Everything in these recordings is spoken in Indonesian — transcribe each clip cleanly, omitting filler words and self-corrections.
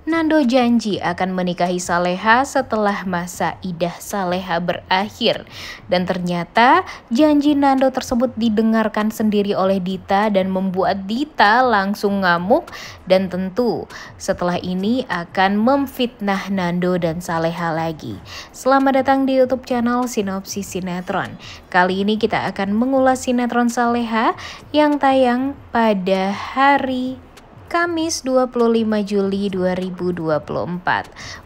Nando janji akan menikahi Saleha setelah masa idah Saleha berakhir. Dan ternyata janji Nando tersebut didengarkan sendiri oleh Dita dan membuat Dita langsung ngamuk. Dan tentu setelah ini akan memfitnah Nando dan Saleha lagi. Selamat datang di YouTube channel Sinopsis Sinetron. Kali ini kita akan mengulas sinetron Saleha yang tayang pada hari Kamis 25 Juli 2024.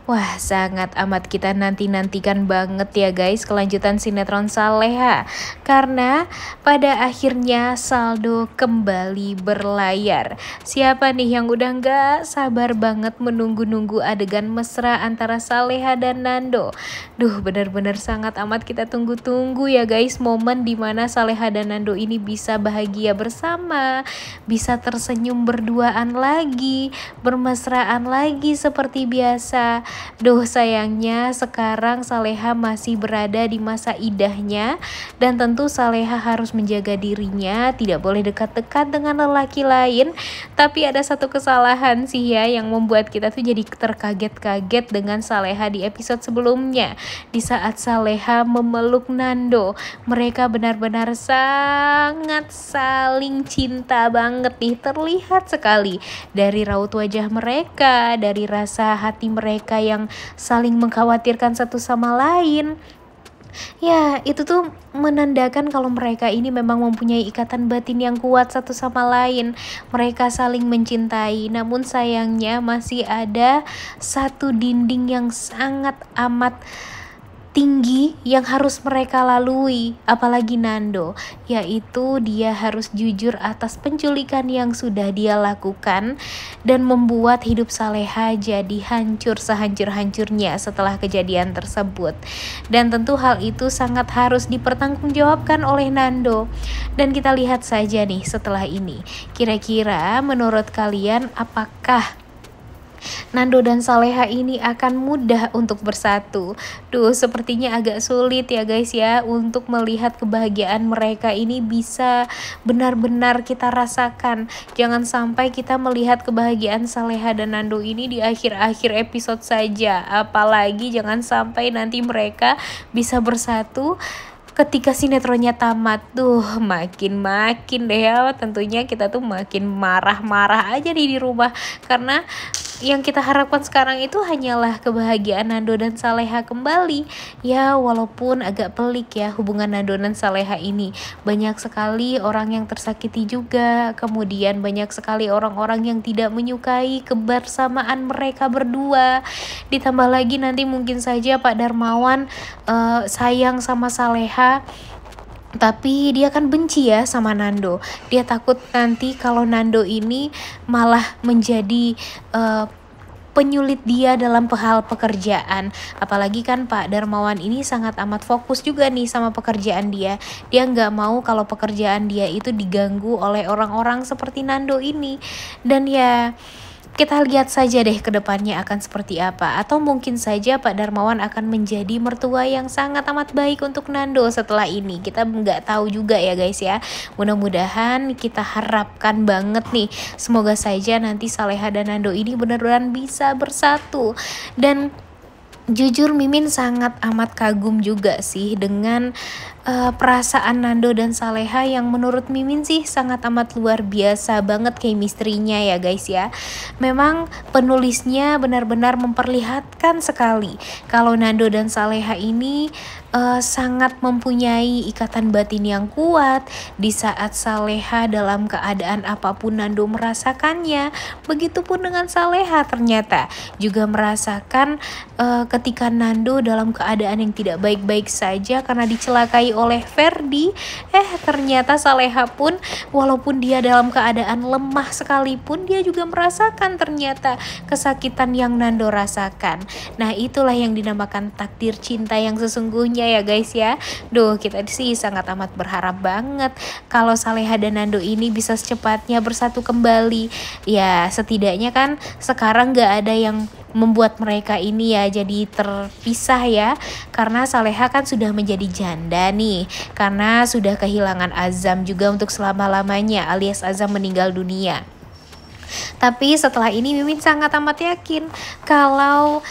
Wah, sangat amat kita nanti-nantikan banget ya guys kelanjutan sinetron Saleha. Karena pada akhirnya saldo kembali berlayar. Siapa nih yang udah gak sabar banget menunggu-nunggu adegan mesra antara Saleha dan Nando? Duh, benar-benar sangat amat kita tunggu-tunggu ya guys momen dimana Saleha dan Nando ini bisa bahagia bersama, bisa tersenyum berduaan lagi, bermesraan lagi seperti biasa. Duh, sayangnya sekarang Saleha masih berada di masa idahnya dan tentu Saleha harus menjaga dirinya, tidak boleh dekat-dekat dengan lelaki lain. Tapi ada satu kesalahan sih ya yang membuat kita tuh jadi terkaget-kaget dengan Saleha di episode sebelumnya. Di saat Saleha memeluk Nando, mereka benar-benar sangat saling cinta banget nih, terlihat sekali dari raut wajah mereka, dari rasa hati mereka yang saling mengkhawatirkan satu sama lain. Ya, itu tuh menandakan kalau mereka ini memang mempunyai ikatan batin yang kuat satu sama lain. Mereka saling mencintai, namun sayangnya masih ada satu dinding yang sangat amat tinggi yang harus mereka lalui, apalagi Nando, yaitu dia harus jujur atas penculikan yang sudah dia lakukan dan membuat hidup Saleha jadi hancur sehancur-hancurnya setelah kejadian tersebut. Dan tentu hal itu sangat harus dipertanggungjawabkan oleh Nando. Dan kita lihat saja nih setelah ini, kira-kira menurut kalian apakah Nando dan Saleha ini akan mudah untuk bersatu? Duh, sepertinya agak sulit ya guys ya untuk melihat kebahagiaan mereka ini bisa benar-benar kita rasakan. Jangan sampai kita melihat kebahagiaan Saleha dan Nando ini di akhir-akhir episode saja. Apalagi jangan sampai nanti mereka bisa bersatu ketika sinetronnya tamat. Duh, makin deh ya, tentunya kita tuh makin marah-marah aja nih di rumah. Karena yang kita harapkan sekarang itu hanyalah kebahagiaan Nando dan Saleha kembali. Ya, walaupun agak pelik ya hubungan Nando dan Saleha ini. Banyak sekali orang yang tersakiti juga. Kemudian banyak sekali orang-orang yang tidak menyukai kebersamaan mereka berdua. Ditambah lagi nanti mungkin saja Pak Darmawan sayang sama Saleha, tapi dia kan benci ya sama Nando. Dia takut nanti kalau Nando ini malah menjadi penyulit dia dalam hal pekerjaan. Apalagi kan Pak Darmawan ini sangat amat fokus juga nih sama pekerjaan dia. Dia nggak mau kalau pekerjaan dia itu diganggu oleh orang-orang seperti Nando ini. Dan ya, kita lihat saja deh ke depannya akan seperti apa. Atau mungkin saja Pak Darmawan akan menjadi mertua yang sangat amat baik untuk Nando setelah ini. Kita nggak tahu juga ya guys ya. Mudah-mudahan kita harapkan banget nih, semoga saja nanti Saleha dan Nando ini benar-benar bisa bersatu. Dan jujur Mimin sangat amat kagum juga sih dengan perasaan Nando dan Saleha yang menurut Mimin sih sangat amat luar biasa banget chemistry-nya ya guys ya. Memang penulisnya benar-benar memperlihatkan sekali kalau Nando dan Saleha ini sangat mempunyai ikatan batin yang kuat. Di saat Saleha dalam keadaan apapun Nando merasakannya. Begitupun dengan Saleha ternyata juga merasakan ketika Nando dalam keadaan yang tidak baik-baik saja karena dicelakai oleh Ferdi. Ternyata Saleha pun walaupun dia dalam keadaan lemah sekalipun, dia juga merasakan ternyata kesakitan yang Nando rasakan. Nah, itulah yang dinamakan takdir cinta yang sesungguhnya ya guys ya. Duh, kita sih sangat amat berharap banget kalau Saleha dan Nando ini bisa secepatnya bersatu kembali. Ya, setidaknya kan sekarang gak ada yang membuat mereka ini ya jadi terpisah ya, karena Saleha kan sudah menjadi janda nih, karena sudah kehilangan Azam juga untuk selama-lamanya alias Azam meninggal dunia. Tapi setelah ini Mimin sangat amat yakin kalau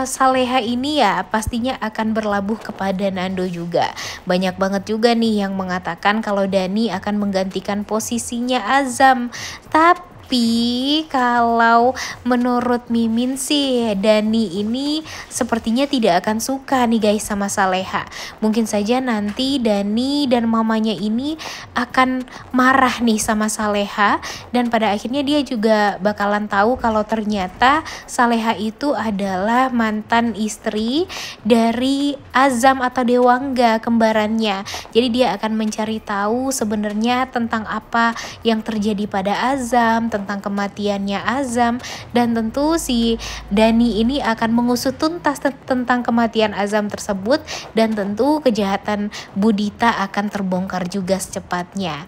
Saleha ini ya pastinya akan berlabuh kepada Nando juga. Banyak banget juga nih yang mengatakan kalau Dani akan menggantikan posisinya Azam. Tapi kalau menurut Mimin sih Dani ini sepertinya tidak akan suka nih guys sama Saleha. Mungkin saja nanti Dani dan mamanya ini akan marah nih sama Saleha, dan pada akhirnya dia juga bakalan tahu kalau ternyata Saleha itu adalah mantan istri dari Azam atau Dewangga kembarannya. Jadi dia akan mencari tahu sebenarnya tentang apa yang terjadi pada Azam, tentang kematiannya Azam, dan tentu si Dani ini akan mengusut tuntas tentang kematian Azam tersebut, dan tentu kejahatan Budita akan terbongkar juga secepatnya.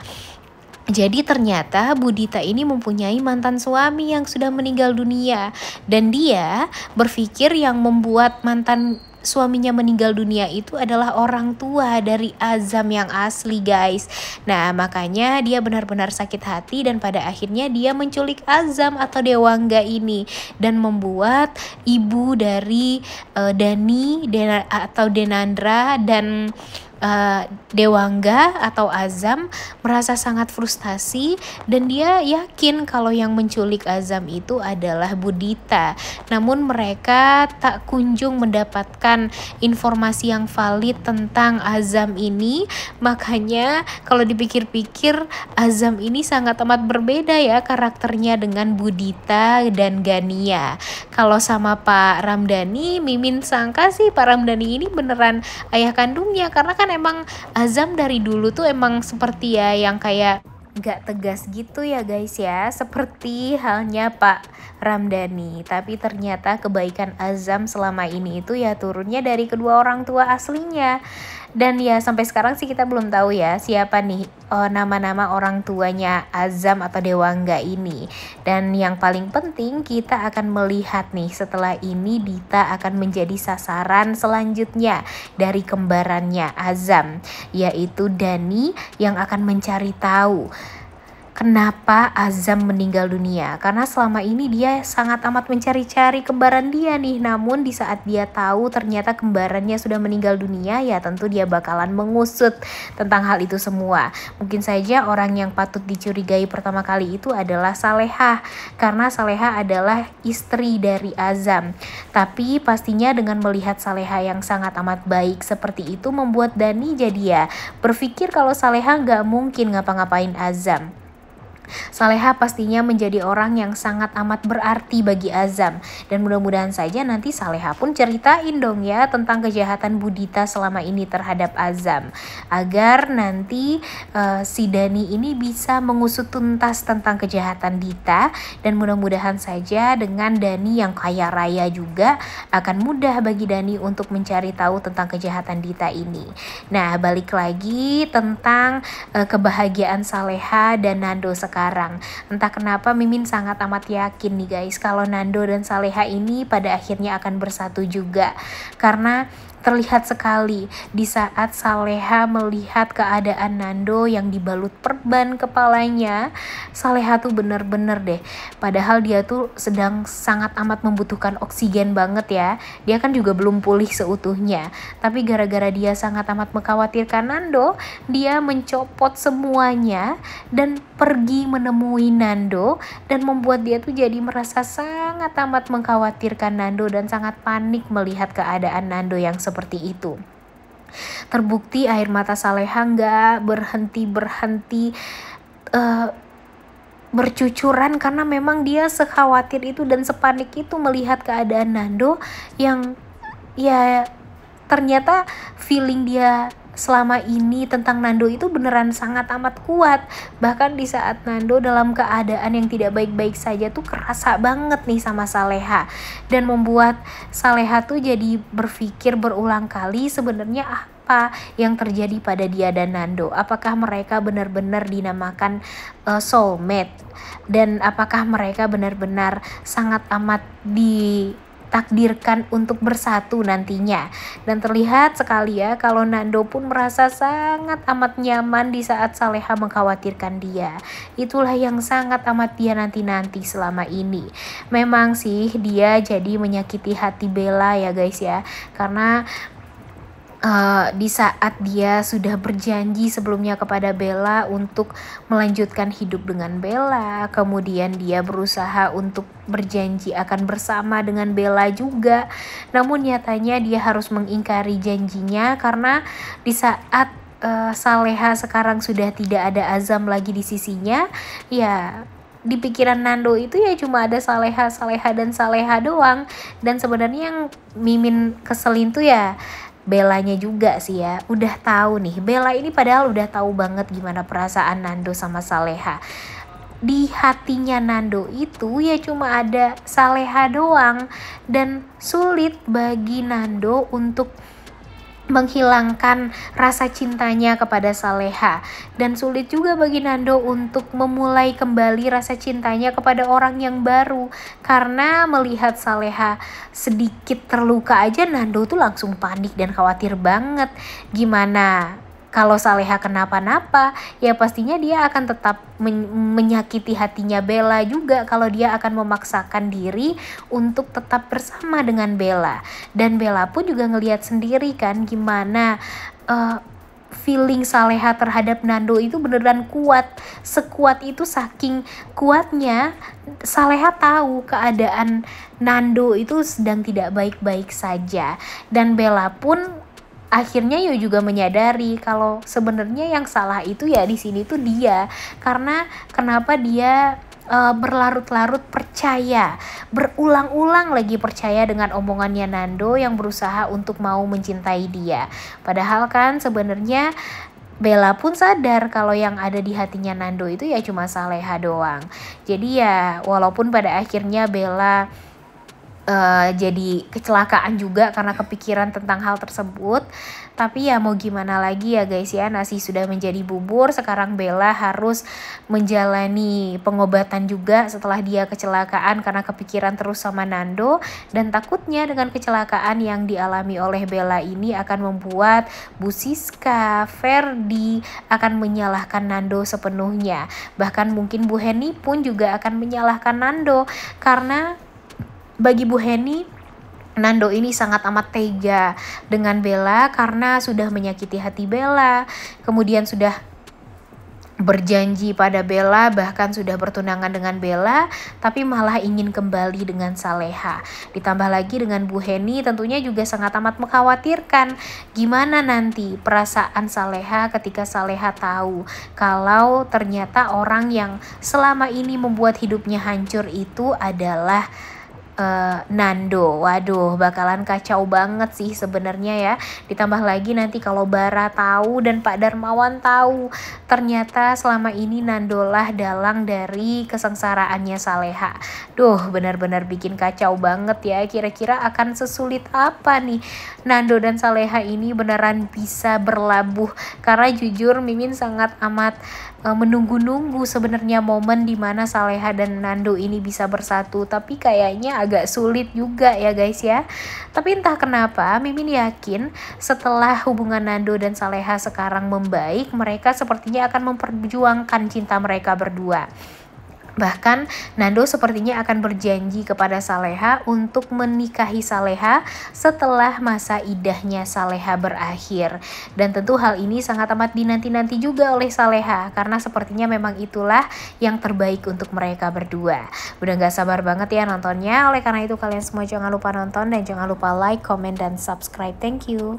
Jadi ternyata Budita ini mempunyai mantan suami yang sudah meninggal dunia, dan dia berpikir yang membuat mantan suaminya meninggal dunia itu adalah orang tua dari Azam yang asli guys. Nah makanya dia benar-benar sakit hati, dan pada akhirnya dia menculik Azam atau Dewangga ini, dan membuat ibu dari Dani atau Denandra dan Dewangga atau Azam merasa sangat frustasi, dan dia yakin kalau yang menculik Azam itu adalah Budita. Namun mereka tak kunjung mendapatkan informasi yang valid tentang Azam ini. Makanya kalau dipikir-pikir Azam ini sangat amat berbeda ya karakternya dengan Budita dan Gania. Kalau sama Pak Ramdhani, Mimin sangka sih Pak Ramdhani ini beneran ayah kandungnya, karena kan emang Azam dari dulu tuh emang seperti ya yang kayak gak tegas gitu ya guys ya, seperti halnya Pak Ramdhani. Tapi ternyata kebaikan Azam selama ini itu ya turunnya dari kedua orang tua aslinya. Dan ya sampai sekarang sih kita belum tahu ya siapa nih nama-nama orang tuanya Azam atau Dewangga ini. Dan yang paling penting kita akan melihat nih setelah ini Dita akan menjadi sasaran selanjutnya dari kembarannya Azam, yaitu Dani yang akan mencari tahu kenapa Azam meninggal dunia. Karena selama ini dia sangat amat mencari-cari kembaran dia nih. Namun di saat dia tahu ternyata kembarannya sudah meninggal dunia, ya tentu dia bakalan mengusut tentang hal itu semua. Mungkin saja orang yang patut dicurigai pertama kali itu adalah Saleha, karena Saleha adalah istri dari Azam. Tapi pastinya dengan melihat Saleha yang sangat amat baik seperti itu membuat Dani jadi ya berpikir kalau Saleha gak mungkin ngapa-ngapain Azam. Saleha pastinya menjadi orang yang sangat amat berarti bagi Azam, dan mudah-mudahan saja nanti Saleha pun ceritain dong ya tentang kejahatan Budita selama ini terhadap Azam, agar nanti si Dani ini bisa mengusut tuntas tentang kejahatan Dita, dan mudah-mudahan saja dengan Dani yang kaya raya juga akan mudah bagi Dani untuk mencari tahu tentang kejahatan Dita ini. Nah balik lagi tentang kebahagiaan Saleha dan Nando sekarang. Entah kenapa Mimin sangat amat yakin nih guys kalau Nando dan Saleha ini pada akhirnya akan bersatu juga. Karena terlihat sekali di saat Saleha melihat keadaan Nando yang dibalut perban kepalanya. Saleha tuh bener-bener deh, padahal dia tuh sedang sangat amat membutuhkan oksigen banget ya. Dia kan juga belum pulih seutuhnya, tapi gara-gara dia sangat amat mengkhawatirkan Nando, dia mencopot semuanya dan pergi menemui Nando, dan membuat dia tuh jadi merasa sangat amat mengkhawatirkan Nando dan sangat panik melihat keadaan Nando yang seperti itu. Terbukti air mata Saleha nggak berhenti bercucuran karena memang dia sekhawatir itu dan sepanik itu melihat keadaan Nando yang ya ternyata feeling dia selama ini tentang Nando itu beneran sangat amat kuat. Bahkan di saat Nando dalam keadaan yang tidak baik-baik saja tuh kerasa banget nih sama Saleha, dan membuat Saleha tuh jadi berpikir berulang kali sebenarnya apa yang terjadi pada dia dan Nando. Apakah mereka benar-benar dinamakan soulmate, dan apakah mereka benar-benar sangat amat takdirkan untuk bersatu nantinya. Dan terlihat sekali ya kalau Nando pun merasa sangat amat nyaman di saat Saleha mengkhawatirkan dia. Itulah yang sangat amat dia nanti-nanti selama ini. Memang sih dia jadi menyakiti hati Bella ya guys ya, karena di saat dia sudah berjanji sebelumnya kepada Bella untuk melanjutkan hidup dengan Bella, kemudian dia berusaha untuk berjanji akan bersama dengan Bella juga, namun nyatanya dia harus mengingkari janjinya karena di saat Saleha sekarang sudah tidak ada Azam lagi di sisinya, ya di pikiran Nando itu ya cuma ada Saleha dan Saleha doang. Dan sebenarnya yang Mimin keselin tuh ya Bellanya juga sih ya. Udah tahu nih, Bella ini padahal udah tahu banget gimana perasaan Nando sama Saleha. Di hatinya Nando itu ya cuma ada Saleha doang, dan sulit bagi Nando untuk menghilangkan rasa cintanya kepada Saleha, dan sulit juga bagi Nando untuk memulai kembali rasa cintanya kepada orang yang baru, karena melihat Saleha sedikit terluka aja Nando tuh langsung panik dan khawatir banget. Gimana kalau Saleha kenapa-napa, ya pastinya dia akan tetap menyakiti hatinya Bella juga kalau dia akan memaksakan diri untuk tetap bersama dengan Bella. Dan Bella pun juga ngelihat sendiri kan gimana feeling Saleha terhadap Nando itu beneran kuat. Sekuat itu, saking kuatnya Saleha tahu keadaan Nando itu sedang tidak baik-baik saja. Dan Bella pun akhirnya Yo juga menyadari kalau sebenarnya yang salah itu ya di sini tuh dia, karena kenapa dia berlarut-larut percaya, berulang-ulang lagi percaya dengan omongannya Nando yang berusaha untuk mau mencintai dia. Padahal kan sebenarnya Bella pun sadar kalau yang ada di hatinya Nando itu ya cuma Saleha doang. Jadi ya walaupun pada akhirnya Bella jadi kecelakaan juga karena kepikiran tentang hal tersebut, tapi ya mau gimana lagi ya guys ya, nasi sudah menjadi bubur. Sekarang Bella harus menjalani pengobatan juga setelah dia kecelakaan karena kepikiran terus sama Nando, dan takutnya dengan kecelakaan yang dialami oleh Bella ini akan membuat Bu Siska, Ferdi akan menyalahkan Nando sepenuhnya. Bahkan mungkin Bu Heni pun juga akan menyalahkan Nando, karena bagi Bu Heni, Nando ini sangat amat tega dengan Bella karena sudah menyakiti hati Bella, kemudian sudah berjanji pada Bella, bahkan sudah bertunangan dengan Bella, tapi malah ingin kembali dengan Saleha. Ditambah lagi dengan Bu Heni tentunya juga sangat amat mengkhawatirkan gimana nanti perasaan Saleha ketika Saleha tahu kalau ternyata orang yang selama ini membuat hidupnya hancur itu adalah Nando. Waduh, bakalan kacau banget sih sebenarnya ya. Ditambah lagi nanti kalau Bara tahu dan Pak Darmawan tahu ternyata selama ini Nando lah dalang dari kesengsaraannya Saleha. Duh, benar-benar bikin kacau banget ya. Kira-kira akan sesulit apa nih Nando dan Saleha ini beneran bisa berlabuh? Karena jujur Mimin sangat amat menunggu-nunggu sebenarnya momen dimana Saleha dan Nando ini bisa bersatu, tapi kayaknya agak sulit juga ya guys ya. Tapi entah kenapa Mimin yakin setelah hubungan Nando dan Saleha sekarang membaik, mereka sepertinya akan memperjuangkan cinta mereka berdua. Bahkan Nando sepertinya akan berjanji kepada Saleha untuk menikahi Saleha setelah masa idahnya Saleha berakhir. Dan tentu hal ini sangat amat dinanti-nanti juga oleh Saleha, karena sepertinya memang itulah yang terbaik untuk mereka berdua. Udah gak sabar banget ya nontonnya. Oleh karena itu kalian semua jangan lupa nonton dan jangan lupa like, comment, dan subscribe. Thank you.